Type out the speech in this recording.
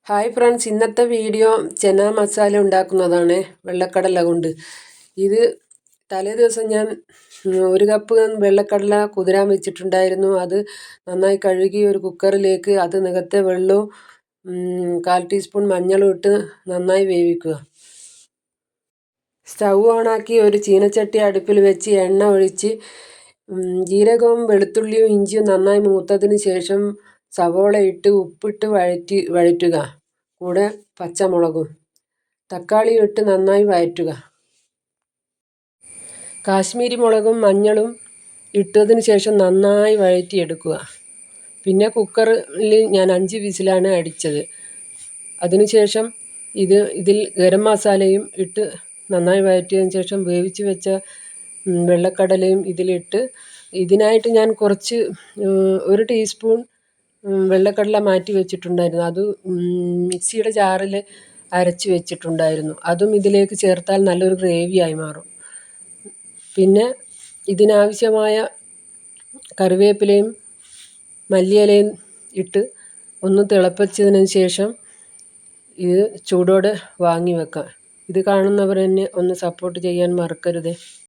Hi friends, ഇന്നത്തെ video ചന മസാല ഉണ്ടാക്കുന്നതാണ് വെള്ളക്കടല കൊണ്ട്. ഇത് തലേ ദിവസം ഞാൻ 1 കപ്പ് വെള്ളക്കടല കുതിരാൻ വെച്ചിട്ടുണ്ടായിരുന്നു. അത് നന്നായി കഴുകി ഒരു കുക്കറിലേക്ക് അത് നികത്തെ വെള്ളവും 1/4 ടീസ്പൂൺ മഞ്ഞളും ഇട്ട് നന്നായി വേവിക്കുക. സ്റ്റൗ ഓണാക്കി ഒരു ചീനച്ചട്ടി അടുപ്പിൽ വെച്ച് എണ്ണ ഒഴിച്ച് ജീരകവും വെളുത്തുള്ളിയും ഇഞ്ചിയും നന്നായി മൂത്തതിന് ശേഷം സവോള ഇട്ട് ഉപ്പിട്ട് വഴറ്റുക. കൂടെ പച്ചമുളകും തക്കാളിയും ഇട്ട് നന്നായി വഴറ്റുക. കാശ്മീരി മുളകും മഞ്ഞളും ഇട്ടതിന് ശേഷം നന്നായി വഴറ്റിയെടുക്കുക. പിന്നെ കുക്കറിൽ ഞാൻ 5 വിസിലാണ് അടിച്ചത്. അതിനുശേഷം ഇതിൽ ഗരം മസാലയും ഇട്ട് നന്നായി വഴറ്റിയതിന് ശേഷം വേവിച്ച് വെച്ച വെള്ളക്കടലയും ഇതിലിട്ട് ഇതിനായിട്ട് ഞാൻ കുറച്ച് 1 ടീസ്പൂൺ വെള്ളക്കടല മാറ്റി വെച്ചിട്ടുണ്ടായിരുന്നു. അത് മിക്സിയുടെ ജാറിൽ അരച്ച് വെച്ചിട്ടുണ്ടായിരുന്നു. അതും ഇതിലേക്ക് ചേർത്താൽ നല്ലൊരു ഗ്രേവിയായി മാറും. പിന്നെ ഇതിനാവശ്യമായ കറിവേപ്പിലയും മല്ലിയിലയും ഇട്ട് ഒന്ന് തിളപ്പിച്ചതിന് ശേഷം ഇത് ചൂടോടെ വാങ്ങി വെക്കാം. ഇത് കാണുന്നവർ എന്നെ ഒന്ന് സപ്പോർട്ട് ചെയ്യാൻ മറക്കരുത്.